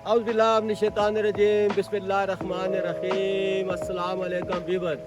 औज़ु बिल्लाहि मिनश शैतानिर रजीम बिस्मिल्लाहिर रहमानिर रहीम। अस्सलाम वालेकुम व्यूअर्स,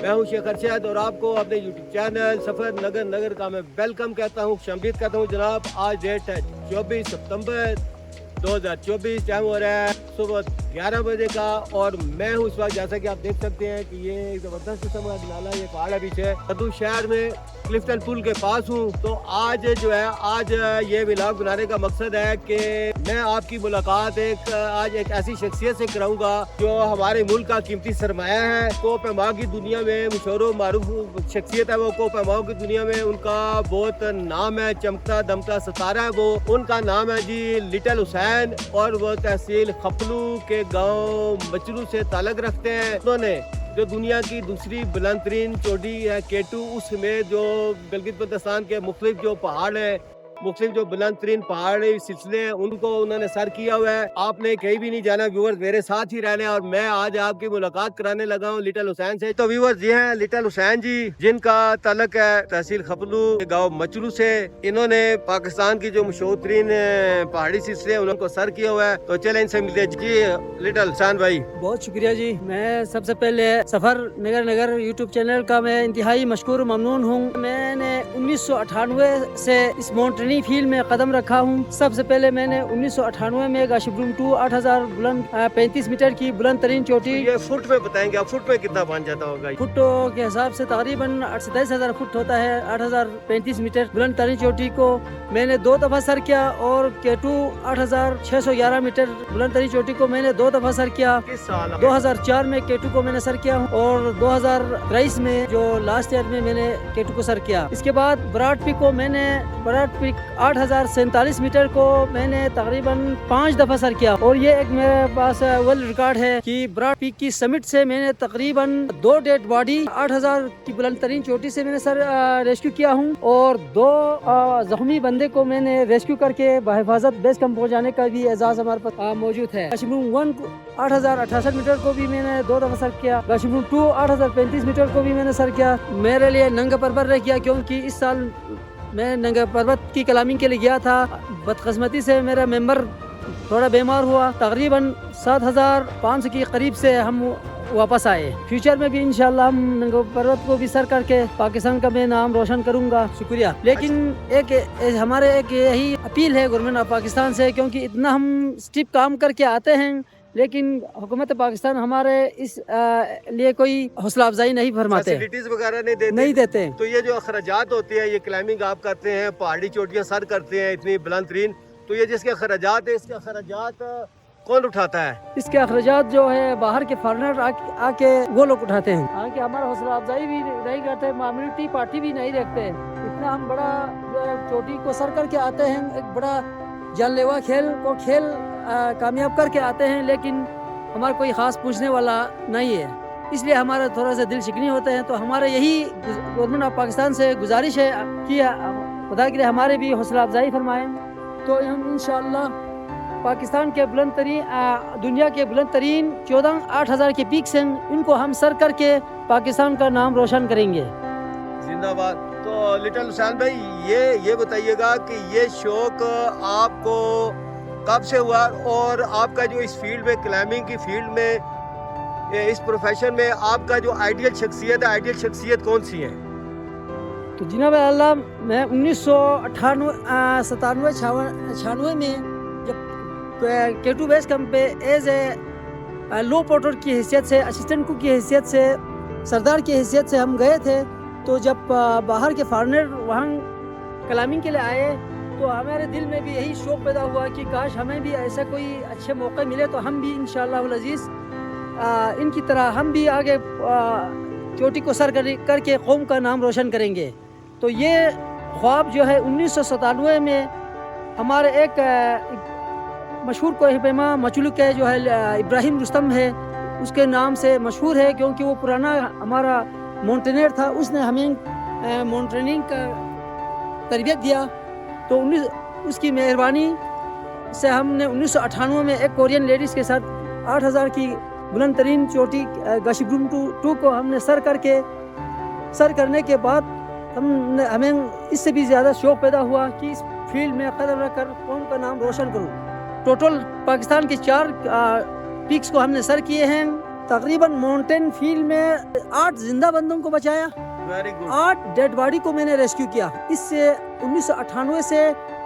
मैं हूं शेख अरशद और आपको अपने यूट्यूब चैनल सफ़र नगर नगर का मैं वेलकम कहता हूं, खुशामदीद कहता हूं। जनाब, आज डेट है 24 सितंबर 2024, टाइम हो रहा है सुबह 11 बजे का और मैं हूँ इस वक्त, जैसा कि आप देख सकते हैं कि ये ज़बरदस्त किस्म का नाला, ये पहाड़ है पीछे कद्दू शहर में क्लिफ्टन पुल के पास हूँ। तो आज जो है, आज ये व्लॉग बनाने का मकसद है कि मैं आपकी मुलाकात आज एक ऐसी शख्सियत से कराऊंगा जो हमारे मुल्क का कीमती सरमाया है। कोह पैमा की दुनिया में मशहूर मारूफ शख्सियत है वो। कोह पैमाओं की दुनिया में उनका बहुत नाम है, चमकता दमकता सितारा है वो। उनका नाम है जी लिटिल हुसैन और वो तहसील खपलू के गाँव मचलू से ताल्लुक़ रखते हैं। उन्होंने जो दुनिया की दूसरी बुलंद तरीन चोटी है केटू, उसमें जो गिलगित बल्तिस्तान के मुख्तलिफ जो पहाड़ है, मुख्तलिफ जो बुलंद तरीन पहाड़ी सिलसिले हैं, उनको उन्होंने सर किया हुआ है। आपने कहीं भी नहीं जाना व्यूअर्स, मेरे साथ ही रहने। और मैं आज आपकी मुलाकात कराने लगा हूँ लिटिल हुसैन से। तो व्यूअर्स, ये हैं लिटिल हुसैन जी, जिनका ताल्लुक है तहसील खपलू गाँव मचलू से। इन्होंने पाकिस्तान की जो मशहूर तरीन पहाड़ी सिलसिले हैं उनको सर किया हुआ है। तो चले इनसे मिलते हैं जी। लिटिल हुसैन भाई, बहुत शुक्रिया जी। मैं सबसे पहले सफर नगर नगर यूट्यूब चैनल का मैं इंतहाई मशकूर ममनून हूँ। मैंने 1998 से इस माउंटेनियरिंग फील्ड में कदम रखा हूँ। सबसे पहले मैंने 1998 में गाशिबरूम 2 8000 बुलंद 35 मीटर की बुलंद तरीन चोटी। ये फुट में बताएंगे आप, फुट में कितना बन जाता होगा? फुटों के हिसाब से तकरीबन 27,000 फुट होता है। 8035 मीटर बुलंद तरीन चोटी को मैंने 2 दफा सर किया और केटू 8611 मीटर बुलंद तरीन चोटी को मैंने 2 दफा सर किया। किस साल? 2004 में केटू को मैंने सर किया और 2023 में जो लास्ट ईयर में मैंने केटू को सर किया। इसके बाद बराट पीक को मैंने 8047 मीटर को मैंने तकरीबन 5 दफा सर किया। और ये एक मेरे पास वर्ल्ड रिकॉर्ड है कि बराट पीक की समिट से मैंने तकरीबन 2 डेड बॉडी 8000 की बुलंद तरीन चोटी से मैंने सर रेस्क्यू किया हूँ और 2 जख्मी बंदे को मैंने रेस्क्यू करके बहिफाजत बेस कैंप पहुँचाने का भी एजाज हमारे पास मौजूद है। गाशिबरूम 1 8068 मीटर को भी मैंने 2 दफा सर किया। गाशिबरूम 2 8035 मीटर को भी मैंने सर किया। मेरे लिए नंगा परवर रह किया क्योंकि इस साल मैं नंगा पर्वत की कलामिंग के लिए गया था। बदकिस्मती से मेरा मेंबर थोड़ा बीमार हुआ। तकरीबन 7500 के करीब से हम वापस आए। फ्यूचर में भी इंशाल्लाह हम नंगा पर्वत को भी सर करके पाकिस्तान का मैं नाम रोशन करूंगा। शुक्रिया। लेकिन हमारे एक यही अपील है गवर्नमेंट ऑफ पाकिस्तान से, क्योंकि इतना हम स्टिप काम करके आते हैं लेकिन हुकूमत पाकिस्तान हमारे इस लिए कोई हौसला अफजाई नहीं फरमाते, फैसिलिटीज वगैरह नहीं देते। तो ये जो अखराजात होते हैं, ये क्लाइंबिंग आप करते हैं, पहाड़ी चोटियां सर करते हैं इतनी बुलंद तरीन, तो ये जिसके अखराजात है, इसके अखराजात कौन उठाता है? इसके अखराजात जो है बाहर के फॉरेनर आके वो लोग उठाते हैं। हालांकि हमारा हौसला अफजाई भी नहीं करते, मामूली पार्टी भी नहीं देखते। इतना हम बड़ा जो है चोटी को सर करके आते हैं, एक बड़ा जानलेवा खेल कामयाब करके आते हैं, लेकिन हमारा कोई ख़ास पूछने वाला नहीं है। इसलिए हमारा थोड़ा सा दिल शिकनी होते हैं। तो हमारा यही गवर्नमेंट ऑफ पाकिस्तान से गुजारिश है कि खुदा के लिए हमारे भी हौसला अफजाई फरमाएं। तो हम इंशाअल्लाह पाकिस्तान के बुलंद तरीन दुनिया के बुलंद तरीन 14,8000 के पीक से इनको हम सर करके पाकिस्तान का नाम रोशन करेंगे। जिंदाबाद। तो लिटिल हुसैन भाई, ये बताइएगा कि ये शौक आपको कब से हुआ और आपका जो इस फील्ड में, क्लाइंबिंग की फील्ड में, इस प्रोफेशन में आपका जो आइडियल शख्सियत है, आइडियल शख्सियत कौन सी है? तो जिनाब अल्लाह, मैं 1998-97 में जब केटू बेस कैंप पे एज ए लो पोर्टर की हैसियत से, असिस्टेंट कुक की हैसियत से, सरदार की हैसियत से हम गए थे। तो जब बाहर के फॉरेनर वहाँ क्लाइंबिंग के लिए आए तो हमारे दिल में भी यही शौक़ पैदा हुआ कि काश हमें भी ऐसा कोई अच्छे मौके मिले तो हम भी इंशाअल्लाह अल अज़ीज़ इनकी तरह हम भी आगे चोटी को सर करके कौम का नाम रोशन करेंगे। तो ये ख्वाब जो है 1997 में हमारे एक मशहूर कोह पैमा मचलू के जो है इब्राहिम रुस्तम है, उसके नाम से मशहूर है क्योंकि वो पुराना हमारा माउंटेनियर था। उसने हमें माउंटेनियरिंग का तरबियत दिया। तो उसकी मेहरबानी से हमने 1998 में एक कोरियन लेडीज़ के साथ 8000 की बुलंद तरीन चोटी गाशिबरूम 2 को हमने सर करने के बाद हमें इससे भी ज़्यादा शौक़ पैदा हुआ कि इस फील्ड में कदम रख कर कौम का नाम रोशन करूँ। टोटल पाकिस्तान के 4 पीक्स को हमने सर किए हैं। तकरीबन माउंटेन फील्ड में 8 जिंदा बंदों को बचाया, वेरी गुड। 8 डेड बॉडी को मैंने रेस्क्यू किया। इससे 1998 से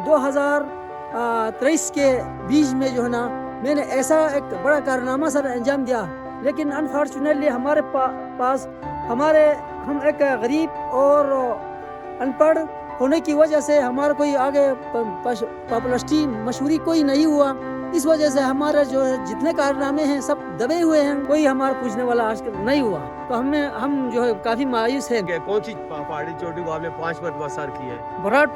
2023 के बीच में जो है ना मैंने ऐसा एक बड़ा कारनामा सर अंजाम दिया, लेकिन अनफॉर्चुनेटली हमारे पास हम एक गरीब और अनपढ़ होने की वजह से हमारा कोई आगे पॉपुलरिटी मशहूरी कोई नहीं हुआ। इस वजह से हमारे जो जितने कारनामे हैं सब दबे हुए हैं, कोई हमारा पूछने वाला आज नहीं हुआ। तो हम जो है काफी मायूस हैं। कौन सी पहाड़ी चोटी को आपने 5 मरतबा सर किया है? ब्रॉड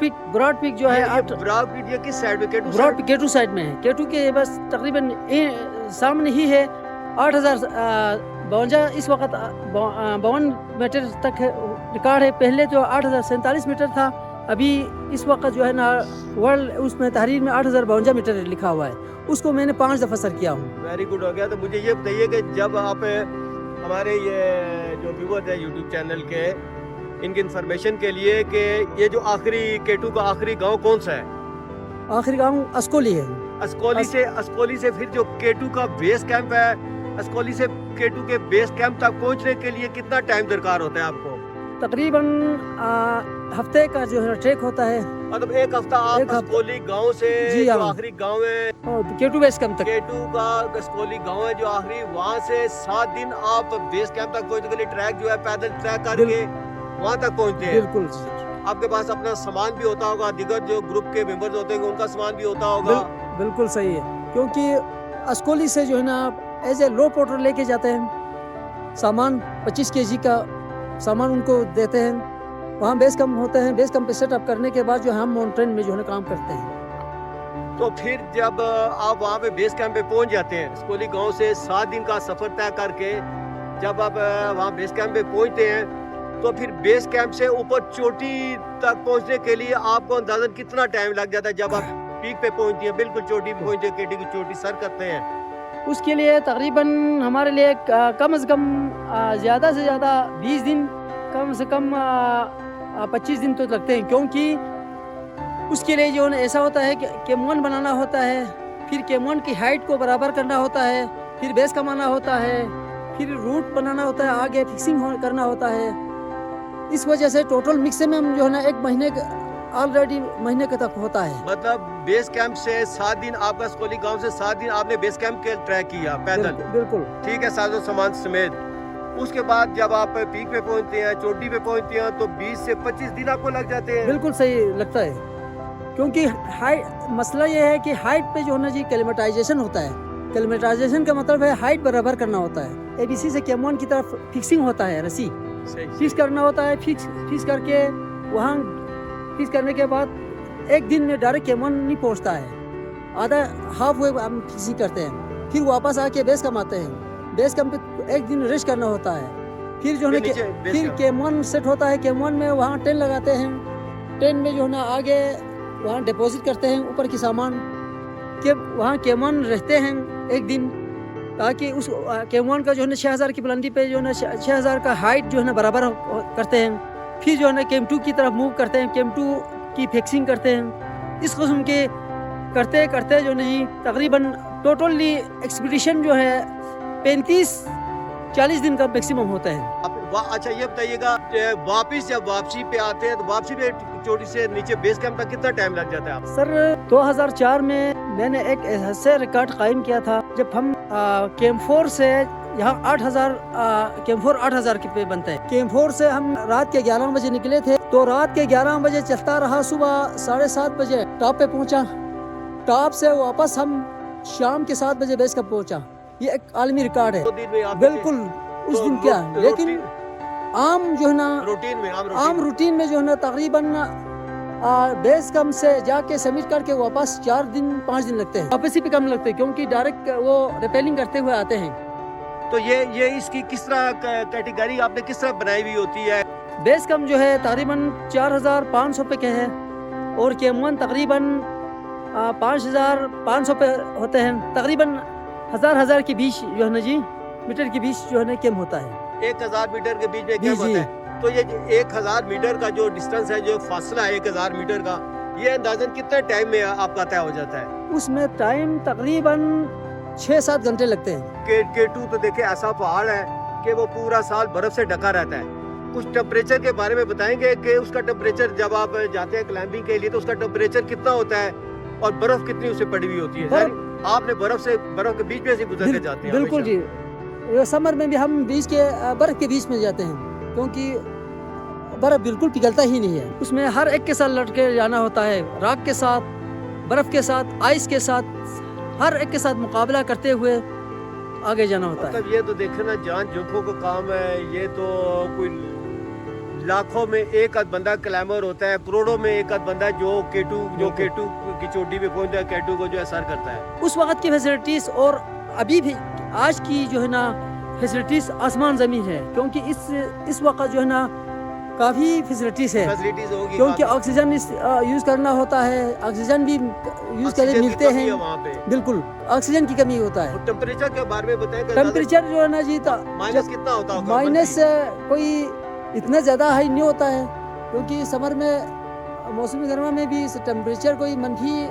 पीक जो है ब्रॉड पीक ये किस साइड में? केटू साइड में है। केटू के बस तकरीबन सामने ही है। 8052 इस वक्त 52 मीटर तक रिकॉर्ड है। पहले जो 8047 मीटर था, अभी इस वक्त जो है ना वर्ल्ड उसमें तहरीर में 8052 मीटर लिखा हुआ है। उसको मैंने 5 दफ़ा सर किया हूँ। वेरी गुड हो गया। तो मुझे ये बताइए कि जब आप हमारे ये जो व्यूअर्स हैं यूट्यूब चैनल के, इनकी इन्फॉर्मेशन के लिए कि ये जो आखिरी केटू का आखिरी गांव कौन सा है? आखिरी गांव अस्कोली है। अस्कोली से फिर जो केटू का बेस कैंप है, अस्कोली से केटू के बेस कैंप तक पहुंचने के लिए कितना टाइम दरकार होता है आपको? तकरीबन हफ्ते का जो है ट्रैक होता है। मतलब एक हफ्ता आप अस्कोली गांव से जो आखिरी गांव है केटू बेस कैंप तक, केटू का अस्कोली गांव है जो आखिरी, वहाँ से 7 दिन आप बेस कैंप तक पहुंचने के लिए ट्रैक जो है पैदल ट्रैक करके वहाँ तक पहुंचते हैं। बिल्कुल। आपके पास अपना सामान भी होता होगा, दिगर जो ग्रुप के मेंबर्स होते हैं उनका सामान भी होता होगा। बिल्कुल सही है, क्योंकि अस्कोली से जो है ना एज ए लो पोर्टर लेके जाते हैं सामान। 25 kg का सामान उनको देते हैं। वहाँ बेस कैंप होते हैं। बेस कैंप पे सेटअप करने के बाद जो हम माउंटेन में जो है काम करते हैं। तो फिर जब आप वहाँ पे बेस कैंप पे पहुँच जाते हैं, अस्कोली गांव से 7 दिन का सफ़र तय करके जब आप वहाँ बेस कैंप पे पहुँचते हैं, तो फिर बेस कैंप से ऊपर चोटी तक पहुँचने के लिए आपको अंदाज़न कितना टाइम लग जाता है? जब आप पीक पे पहुँचती हैं, बिल्कुल चोटी पे पहुँचते, केटी की चोटी सर करते हैं, उसके लिए तकरीबन हमारे लिए कम से कम ज़्यादा से ज़्यादा 20 दिन, कम से कम 25 दिन तो लगते हैं। क्योंकि उसके लिए जो है ऐसा होता है कि केम1 बनाना होता है, फिर केम1 की हाइट को बराबर करना होता है, फिर बेस कमाना होता है, फिर रूट बनाना होता है, आगे फिक्सिंग करना होता है। इस वजह से टोटल मैक्सिमम जो है ना 1 महीने ऑलरेडी महीने के तक होता है। मतलब बेस कैंप से 7 दिन आपका अस्कोली गांव से 7 दिन आपने बेस कैंप के ट्रैक किया पैदल? बिल्कुल। ठीक है, साजो सामान समेत। उसके बाद जब आप पीक पे पहुंचते हैं, चोटी पे पहुंचते हैं, तो 20 से 25 दिन आपको लग जाते हैं। बिल्कुल सही लगता है, क्योंकि हाइट मसला ये है कि हाइट पे जो है ना जी क्लेमेटाइजेशन होता है। क्लेमेटाइजेशन का मतलब है हाइट बराबर करना होता है। ABC से केम1 की तरफ फिक्सिंग होता है, रस्सी फिक्स करना होता है। फिक्स करके वहाँ फिक्स करने के बाद 1 दिन में डायरेक्ट केम1 नहीं पहुँचता है, आधा हाफ वे हम फिक्सिंग करते हैं, फिर वापस आके बेस कैंप आते हैं। बेस कैंप पे 1 दिन रेस्ट करना होता है, फिर जो है फिर केम1 सेट होता है। केम1 में वहाँ टेंट लगाते हैं, टेंट में जो है ना आगे वहाँ डिपॉजिट करते हैं ऊपर की सामान के, वहाँ केम1 रहते हैं 1 दिन, ताकि उस केम1 का जो है ना 6000 की बुलंदी पे जो है ना 6000 का हाइट जो है ना बराबर करते हैं। फिर जो है ना केम2 की तरफ मूव करते हैं, केम2 की फिक्सिंग करते हैं। इस किस्म के करते करते जो नहीं तकरीबन टोटली एक्सपीडिशन जो है 35-40 दिन का मैक्सिमम होता है। अच्छा ये बताइएगा, जब वापसी पे आते हैं तो वापसी पे चोटी से नीचे बेस कैंप तक कितना टाइम लग जाता है आप? सर 2004 में मैंने एक ऐसा रिकॉर्ड कायम किया था, जब हम केम4 से यहाँ 8000 केम4 8000 के पे बनता है। केम4 से हम रात के 11 बजे निकले थे, तो रात के 11 बजे चलता रहा, सुबह 7:30 बजे टॉप पे पहुँचा। टॉप से वापस हम शाम के 7 बजे बेस कैंप पहुँचा। ये एक आलमी रिकॉर्ड है। बिल्कुल उस दिन क्या, लेकिन आम जो है ना रूटीन में जो है ना तकरीबन बेस कैंप से जाके सबमिट करके वापस 4-5 दिन लगते हैं। वापसी पे कम लगते हैं, क्योंकि डायरेक्ट वो रिपेलिंग करते हुए आते हैं। तो ये इसकी किस तरह कैटेगरी आपने किस तरह बनाई हुई होती है? बेस कैंप जो है तकरीबन 4500 पे के है, और केम1 तकरीबन 5500 पे होते हैं। तकरीबन 1000 के बीच जो है ना जी मीटर के बीच जो है ना कैंप होता है। 1000 मीटर के बीच में कैंप होता है। तो ये 1000 मीटर का जो डिस्टेंस है, जो फासला है 1000 मीटर का, ये अंदाजन कितने टाइम में आपका तय हो जाता है? اس میں ٹائم تقریباً 6-7 گھنٹے لگتے ہیں. K2 تو دیکھیں ایسا پہاڑ ہے کہ وہ پورا سال برف سے ڈھکا رہتا ہے. کچھ ٹمپریچر کے بارے میں بتائیں گے کہ اس کا ٹمپریچر جب آپ جاتے ہیں کلائمبنگ کے لیے تو اس کا ٹمپریچر کتنا ہوتا ہے اور برف کتنی اسے پڑی ہوئی ہوتی ہے؟ آپ نے برف کے بیچ میں سے گزر کے جاتے ہیں. بالکل جی, سمر میں بھی ہم برف کے بیچ میں جاتے ہیں کیونکہ برف بالکل پگھلتا ہی نہیں ہے. اس میں ہر ایک کے ساتھ لٹ کے جانا ہوتا ہے, راک کے ساتھ, برف کے ساتھ, آئس کے ساتھ, ہر ایک کے ساتھ مقابلہ کرتے ہوئے آگے جانا ہوتا ہے. مطلب یہ تو دیکھیں نا جان جھونکوں کا کام ہے. یہ تو کوئی لاکھوں میں ایک آدھ بندہ کلائمر ہوتا ہے, کروڑوں میں ایک آدھ بندہ جو K2 کی چوٹی پہ پہنچتا ہے, K2 کو جو اثر کرتا ہے. اس وقت کی فیسلٹیز اور ابھی بھی آج کی جو ہے نا فیسلٹیز آسمان زمین ہے, کیونکہ اس وقت جو ہے نا کافی فیسلٹیز ہے, کیونکہ آکسیجن یوز کرنا ہوتا ہے, آکسیجن بھی یوز کرنے ملتے ہیں. بالکل آکسیجن کی کمی ہوتا ہے. ٹمپریچر کے بارے میں بتائیں. ٹمپریچر جو ہے نا جی مائنس کتنا ہوتا ہے؟ مائنس کوئی اتنا زیادہ ہائی نہیں ہوتا ہے, کیونکہ سمر میں موسم گرما میں بھی ٹمپریچر کوئی منفی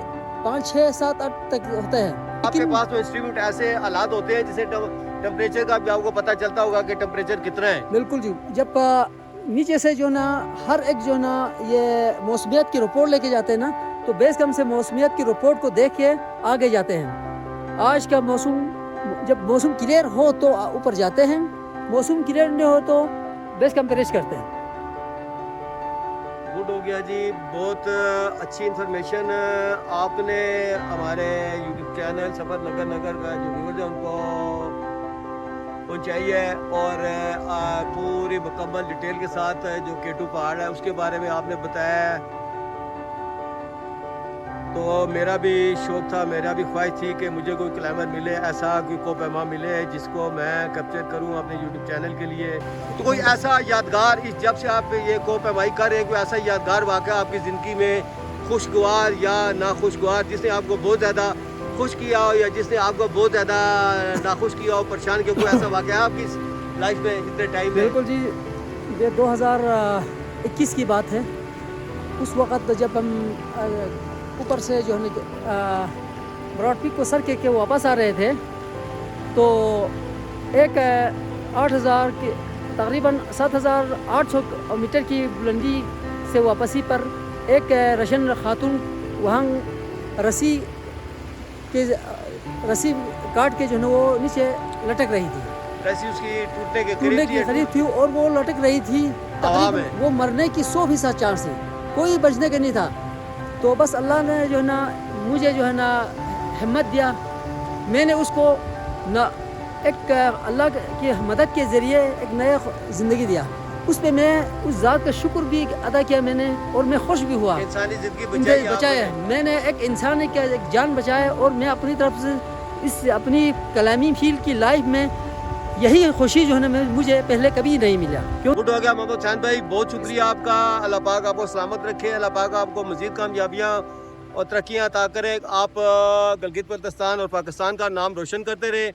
5, 6, 7, 8 تک ہوتا ہے. آپ کے پاس تو انسٹرومنٹ ایسے آلات ہوتے ہیں جسے ٹمپریچر کا بھی آپ کو پتہ چلتا ہوگا کہ ٹمپریچر کتنا ہے. بالکل جی, جب نیچے سے جو نا ہر ایک جو نا یہ موسمیات کی رپورٹ لے کے جاتے ہیں نا, تو بیس کم سے موسمیات کی رپورٹ کو دیکھ کے آگے جاتے ہیں. آج کا موسم, جب موسم کلیئر ہو تو اوپر جاتے ہیں, موسم کلیئر نہیں ہو تو بیس کم پہ ریسٹ کرتے ہیں. گڈ ہو گیا جی, بہت اچھی انفارمیشن آپ نے ہمارے یوٹیوب چینل سفر نگر کا جو ویورز ہیں ان کو پہنچائی ہے, اور پوری مکمل ڈیٹیل کے ساتھ جو K2 پہاڑ ہے اس کے بارے میں آپ نے بتایا ہے. تو میرا بھی شوق تھا, میرا بھی خواہش تھی کہ مجھے کوئی کلائمر ملے, ایسا کوئی کوہ پیما ملے جس کو میں کیپچر کروں اپنے یوٹیوب چینل کے لیے. تو کوئی ایسا یادگار, جب سے آپ یہ کوہ پیمائی کر رہے ہیں, کوئی ایسا یادگار واقعہ آپ کی زندگی میں خوشگوار یا ناخوشگوار جس نے آپ کو بہت زیادہ خوش کیا ہو یا جس نے آپ کو بہت زیادہ ناخوش کیا ہو, پریشان کیا, کوئی ایسا واقعہ آپ کی لائف میں اتنے ٹائم میں؟ بالکل جی, یہ 2021 کی بات ہے. اس وقت جب ہم اوپر سے جو ہے براڈ پیک کو سر کے واپس آ رہے تھے, تو ایک 8,000 کی تقریباً 7,800 میٹر کی بلندی سے واپسی پر ایک رشن خاتون وہاں رسی کاٹ کے جو ہے وہ نیچے لٹک رہی تھی. رسی اس کی ٹوٹنے کے قریب تھی اور وہ لٹک رہی تھی. وہ مرنے کی 100% چانس ہے, کوئی بچنے کا نہیں تھا. تو بس اللہ نے جو ہے نا مجھے جو ہے نا ہمت دیا, میں نے اس کو ایک اللہ کی مدد کے ذریعے ایک نیا زندگی دیا. اس پہ میں اس ذات کا شکر بھی ادا کیا میں نے, اور میں خوش بھی ہوا. انسانی زندگی بچایا ہے میں نے, ایک انسان کی ایک جان بچایا, اور میں اپنی طرف سے اس اپنی کلامی فیلڈ کی لائف میں یہی خوشی جو ہے نا مجھے پہلے کبھی نہیں ملا. گڈ ہو گیا محمد حسین بھائی, بہت شکریہ آپ کا. اللہ پاک آپ کو سلامت رکھے, اللہ پاک آپ کو مزید کامیابیاں اور ترقیاں عطا کرے. آپ گلگت بلتستان اور پاکستان کا نام روشن کرتے رہے.